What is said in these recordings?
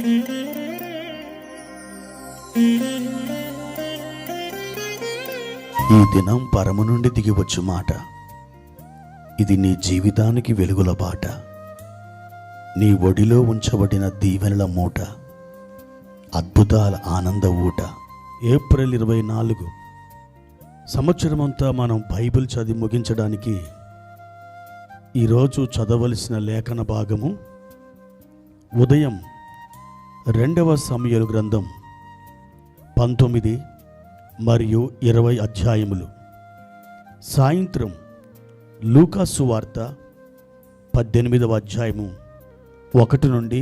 ఈ దినం పరము నుండి దిగివచ్చు మాట. ఇది నీ జీవితానికి వెలుగుల బాట. నీ ఒడిలో ఉంచబడిన దీవెనల మూట, అద్భుతాల ఆనంద ఊట. ఏప్రిల్ 24 సంవత్సరమంతా మనం బైబిల్ చదివి ముగించడానికి ఈరోజు చదవలసిన లేఖన భాగము ఉదయం 2వ సమూయేలు గ్రంథం 19 మరియు 20 అధ్యాయములు, సాయంత్రం లూకా సువార్త 18వ అధ్యాయము 1 నుండి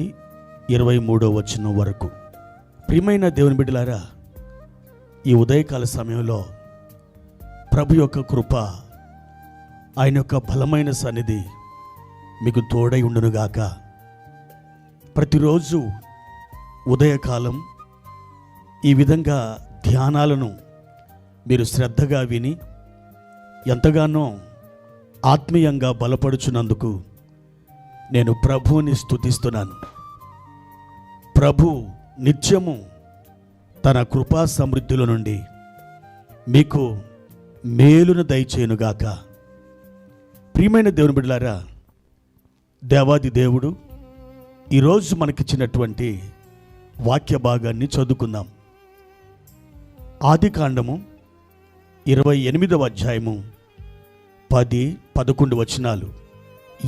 23వ వచనం వరకు. ప్రియమైన దేవుని బిడ్డలారా, ఈ ఉదయకాల సమయంలో ప్రభు యొక్క కృప, ఆయన యొక్క బలమైన సన్నిధి మీకు తోడై ఉండునుగాక. ప్రతిరోజు ఉదయకాలం ఈ విధంగా ధ్యానాలను మీరు శ్రద్ధగా విని ఎంతగానో ఆత్మీయంగా బలపడుచున్నందుకు నేను ప్రభువుని స్తుతిస్తున్నాను. ప్రభు నిత్యము తన కృపా సమృద్ధిలో నుండి మీకు మేలును దయచేయునుగాక. ప్రియమైన దేవుని బిడ్డలారా, దేవాది దేవుడు ఈరోజు మనకిచ్చినటువంటి వాక్య భాగాన్ని చదువుకుందాం. ఆదికాండము 28వ అధ్యాయము 10-11 వచనాలు.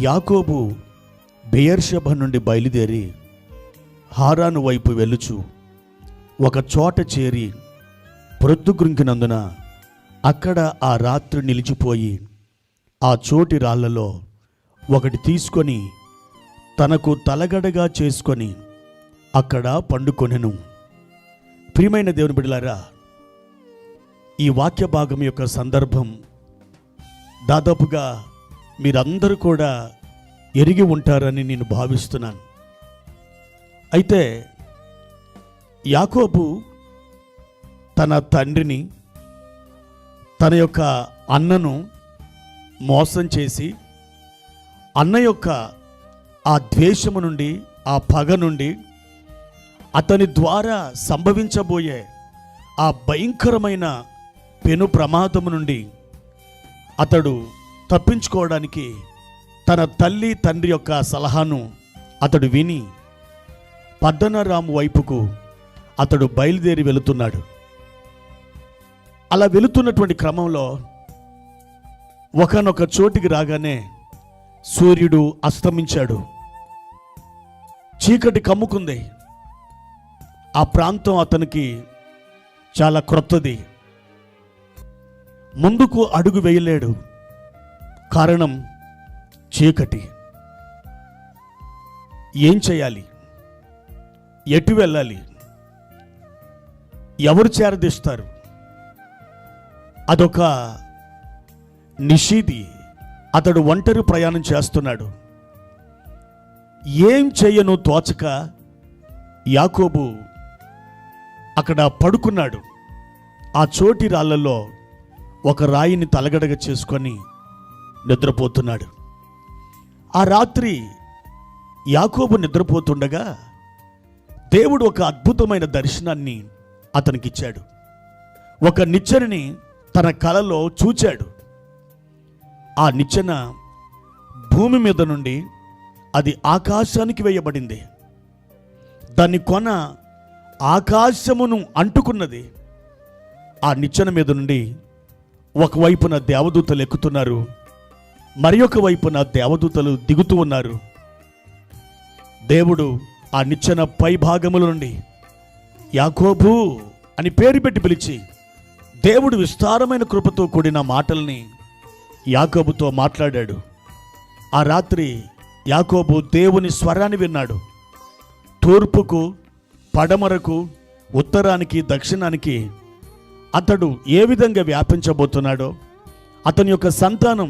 యాకోబు బెయేర్షెబా నుండి బయలుదేరి హారాను వైపు వెళ్ళుచు ఒక చోట చేరి ప్రొద్దుగుంకినందున అక్కడ ఆ రాత్రి నిలిచిపోయి ఆ చోటి రాళ్లలో ఒకటి తీసుకొని తనకు తలగడగా చేసుకొని అక్కడ పండుకొనెను. ప్రియమైన దేవుని బిడ్డలారా, ఈ వాక్య భాగం యొక్క సందర్భం దాదాపుగా మీరందరూ కూడా ఎరిగి ఉంటారని నేను భావిస్తున్నాను. అయితే యాకోబు తన తండ్రిని, తన యొక్క అన్నను మోసం చేసి అన్న యొక్క ఆ ద్వేషము నుండి, ఆ పగ నుండి, అతని ద్వారా సంభవించబోయే ఆ భయంకరమైన పెను ప్రమాదము నుండి అతడు తప్పించుకోవడానికి తన తల్లి తండ్రి యొక్క సలహాను అతడు విని పద్దనరాము వైపుకు అతడు బయలుదేరి వెళుతున్నాడు. అలా వెళుతున్నటువంటి క్రమంలో ఒకనొక చోటికి రాగానే సూర్యుడు అస్తమించాడు. చీకటి కమ్ముకుంది. ఆ ప్రాంతం అతనికి చాలా క్రొత్తది. ముందుకు అడుగు వేయలేడు. కారణం చీకటి. ఏం చేయాలి? ఎటు వెళ్ళాలి? ఎవరు చేరదీస్తారు? అదొక నిషీది. అతడు ఒంటరి ప్రయాణం చేస్తున్నాడు. ఏం చెయ్యను తోచక యాకోబు అక్కడ పడుకున్నాడు. ఆ చోటి రాళ్లలో ఒక రాయిని తలగడగా చేసుకొని నిద్రపోతున్నాడు. ఆ రాత్రి యాకోబు నిద్రపోతుండగా దేవుడు ఒక అద్భుతమైన దర్శనాన్ని అతనికిచ్చాడు. ఒక నిచ్చెనని తన కలలో చూచాడు. ఆ నిచ్చెన భూమి మీద నుండి అది ఆకాశానికి వేయబడింది. దాని కొన ఆకాశమును అంటుకున్నది. ఆ నిచ్చెన మీద నుండి ఒకవైపున దేవదూతలు ఎక్కుతున్నారు, మరి ఒక వైపున దేవదూతలు దిగుతూ ఉన్నారు. దేవుడు ఆ నిచ్చెన పై భాగముల నుండి యాకోబు అని పేరు పెట్టి పిలిచి దేవుడు విస్తారమైన కృపతో కూడిన మాటల్ని యాకోబుతో మాట్లాడాడు. ఆ రాత్రి యాకోబు దేవుని స్వరాన్ని విన్నాడు. తూర్పుకు, పడమరకు, ఉత్తరానికి, దక్షిణానికి అతడు ఏ విధంగా వ్యాపించబోతున్నాడో, అతని యొక్క సంతానం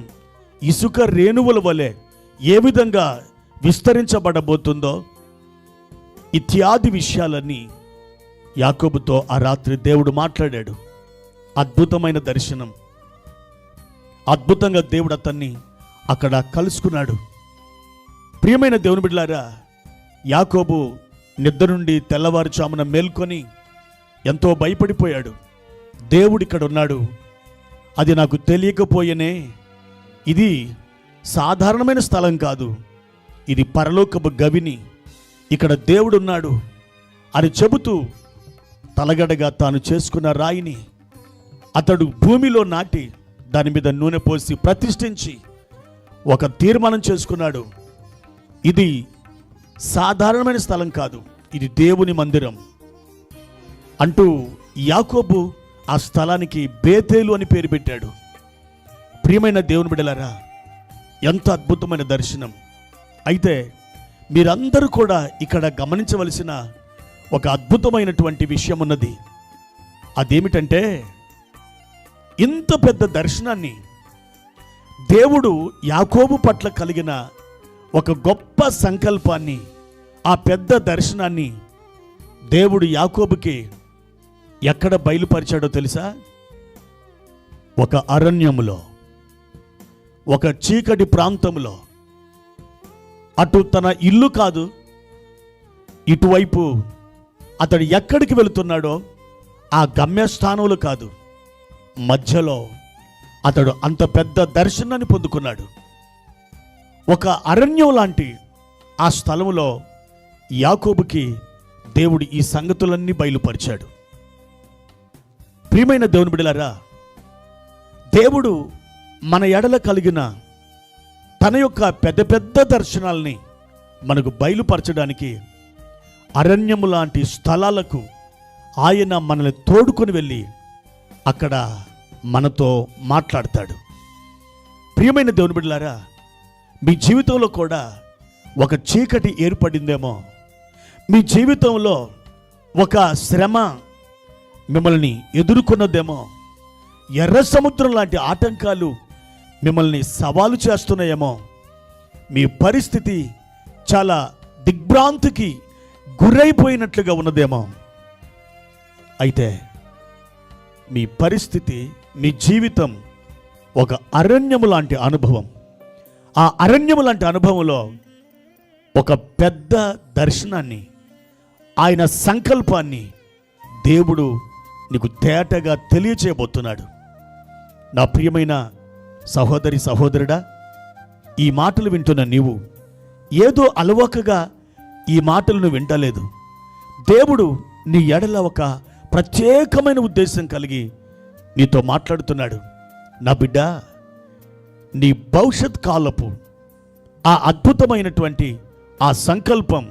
ఇసుక రేణువుల వలె ఏ విధంగా విస్తరించబడబోతుందో ఇత్యాది విషయాలన్నీ యాకోబుతో ఆ రాత్రి దేవుడు మాట్లాడాడు. అద్భుతమైన దర్శనం. అద్భుతంగా దేవుడు అతన్ని అక్కడ కలుసుకున్నాడు. ప్రియమైన దేవుని బిడ్డలారా, యాకోబు నిద్ర నుండి తెల్లవారుజామున మేల్కొని ఎంతో భయపడిపోయాడు. దేవుడు ఇక్కడ ఉన్నాడు, అది నాకు తెలియకపోయేనే. ఇది సాధారణమైన స్థలం కాదు, ఇది పరలోకపు గవిని, ఇక్కడ దేవుడు ఉన్నాడు అని చెబుతూ తలగడగా తాను చేసుకున్న రాయిని అతడు భూమిలో నాటి దాని మీద నూనె పోసి ప్రతిష్ఠించి ఒక తీర్మానం చేసుకున్నాడు. ఇది సాధారణమైన స్థలం కాదు, ఇది దేవుని మందిరం అంటూ యాకోబు ఆ స్థలానికి బేతేలు అని పేరు పెట్టాడు. ప్రియమైన దేవుని బిడ్డలారా, ఎంత అద్భుతమైన దర్శనం! అయితే మీరందరూ కూడా ఇక్కడ గమనించవలసిన ఒక అద్భుతమైనటువంటి విషయం ఉన్నది. అదేమిటంటే, ఇంత పెద్ద దర్శనాన్ని దేవుడు యాకోబు పట్ల కలిగిన ఒక గొప్ప సంకల్పాన్ని, ఆ పెద్ద దర్శనాన్ని దేవుడు యాకోబుకి ఎక్కడ బయలుపరిచాడో తెలుసా? ఒక అరణ్యములో, ఒక చీకటి ప్రాంతంలో. అటు తన ఇల్లు కాదు, ఇటువైపు అతడు ఎక్కడికి వెళుతున్నాడో ఆ గమ్యస్థానంలో కాదు, మధ్యలో అతడు అంత పెద్ద దర్శనాన్ని పొందుకున్నాడు. ఒక అరణ్యం లాంటి ఆ స్థలంలో యాకోబుకి దేవుడు ఈ సంగతులన్నీ బయలుపరిచాడు. ప్రియమైన దేవుని బిడ్డలారా, దేవుడు మన ఎడల కలిగిన తన యొక్క పెద్ద పెద్ద దర్శనాల్ని మనకు బయలుపరచడానికి అరణ్యము లాంటి స్థలాలకు ఆయన మనల్ని తోడుకొని వెళ్ళి అక్కడ మనతో మాట్లాడతాడు. ప్రియమైన దేవుని బిడ్డలారా, మీ జీవితంలో కూడా ఒక చీకటి ఏర్పడిందేమో, మీ జీవితంలో ఒక శ్రమ మిమ్మల్ని ఎదుర్కొన్నదేమో, ఎర్ర సముద్రం లాంటి ఆటంకాలు మిమ్మల్ని సవాలు చేస్తున్నాయేమో, మీ పరిస్థితి చాలా దిగ్భ్రాంతికి గురైపోయినట్లుగా ఉన్నదేమో. అయితే మీ పరిస్థితి, మీ జీవితం ఒక అరణ్యము లాంటి అనుభవం. ఆ అరణ్యము లాంటి అనుభవంలో ఒక పెద్ద దర్శనాన్ని, ఆయన సంకల్పాన్ని దేవుడు నీకు తేటగా తెలియచేయబోతున్నాడు. నా ప్రియమైన సహోదరి సహోదరుడా, ఈ మాటలు వింటున్న నీవు ఏదో అలవోకగా ఈ మాటలను వింటలేదు. దేవుడు నీ ఎడల ఒక ప్రత్యేకమైన ఉద్దేశం కలిగి నీతో మాట్లాడుతున్నాడు. నా బిడ్డ, నీ భవిష్యత్ కాలపు ఆ అద్భుతమైనటువంటి ఆ సంకల్పం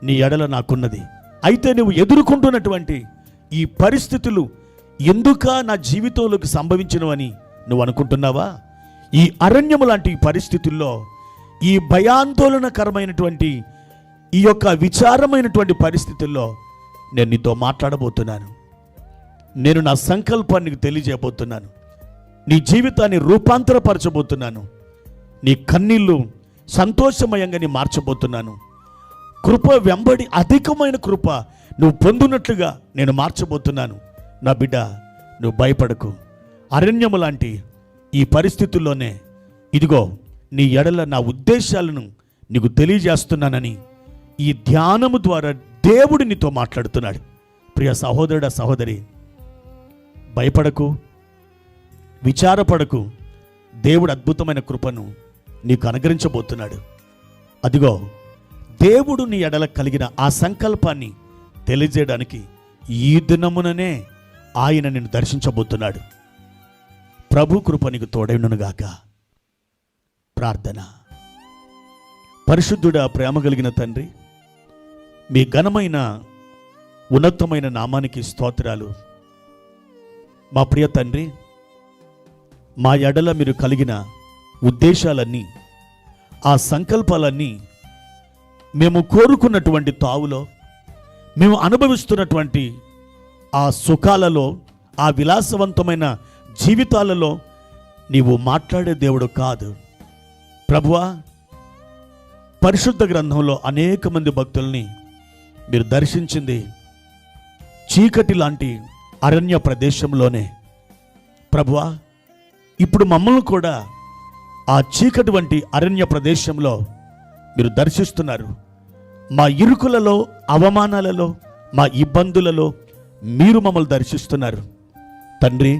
నీ ఎడల నాకున్నది. అయితే నువ్వు ఎదుర్కొంటున్నటువంటి ఈ పరిస్థితులు ఎందుకా నా జీవితంలోకి సంభవించినవని నువ్వు అనుకుంటున్నావా? ఈ అరణ్యము లాంటి పరిస్థితుల్లో, ఈ భయాందోళనకరమైనటువంటి ఈ యొక్క విచారమైనటువంటి పరిస్థితుల్లో నేను నీతో మాట్లాడబోతున్నాను. నేను నా సంకల్పాన్ని తెలియజేయబోతున్నాను. నీ జీవితాన్ని రూపాంతరపరచబోతున్నాను. నీ కన్నీళ్ళు సంతోషమయంగా నీ మార్చబోతున్నాను. కృప వెంబడి అధికమైన కృప నువ్వు పొందునట్లుగా నేను మార్చబోతున్నాను. నా బిడ్డ, నువ్వు భయపడకు. అరణ్యము లాంటి ఈ పరిస్థితుల్లోనే ఇదిగో నీ ఎడల నా ఉద్దేశాలను నీకు తెలియజేస్తున్నానని ఈ ధ్యానము ద్వారా దేవుడు నీతో మాట్లాడుతున్నాడు. ప్రియ సహోదరుడా, సహోదరి, భయపడకు, విచారపడకు. దేవుడు అద్భుతమైన కృపను నీకు అనుగ్రహించబోతున్నాడు. అదిగో దేవుడు నీ ఎడల కలిగిన ఆ సంకల్పాన్ని తెలియజేయడానికి ఈ దినముననే ఆయన నిన్ను దర్శించబోతున్నాడు. ప్రభు కృప నీకు తోడైనగాక. ప్రార్థన. పరిశుద్ధుడా, ప్రేమ కలిగిన తండ్రి, మీ ఘనమైన ఉన్నతమైన నామానికి స్తోత్రాలు. మా ప్రియ తండ్రి, మా ఎడల మీరు కలిగిన ఉద్దేశాలన్నీ, ఆ సంకల్పాలన్నీ మేము కోరుకున్నటువంటి తావులో, మేము అనుభవిస్తున్నటువంటి ఆ సుఖాలలో, ఆ విలాసవంతమైన జీవితాలలో నీవు మాట్లాడే దేవుడు కాదు ప్రభువా. పరిశుద్ధ గ్రంథంలో అనేక మంది భక్తుల్ని మీరు దర్శించింది చీకటి లాంటి అరణ్య ప్రదేశంలోనే ప్రభువా. ఇప్పుడు మమ్మల్ని కూడా ఆ చీకటి వంటి అరణ్య ప్రదేశంలో మీరు దర్శిస్తున్నారు. మా ఇరుకులలో, అవమానాలలో, మా ఇబ్బందులలో మీరు మమ్మల్ని దర్శిస్తున్నారు తండ్రి.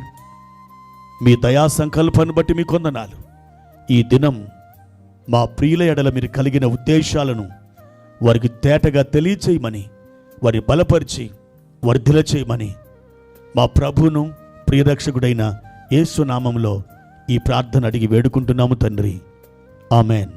మీ దయా సంకల్పాన్ని బట్టి మీ కొందనాలు. ఈ దినం మా ప్రియుల ఎడల మీరు కలిగిన ఉద్దేశాలను వారికి తేటగా తెలియచేయమని, వారి బలపరిచి వర్ధిల చేయమని మా ప్రభువును ప్రియరక్షకుడైన యేసు నామములో ఈ ప్రార్థన అడిగి వేడుకుంటున్నాము తండ్రి. ఆమెన్.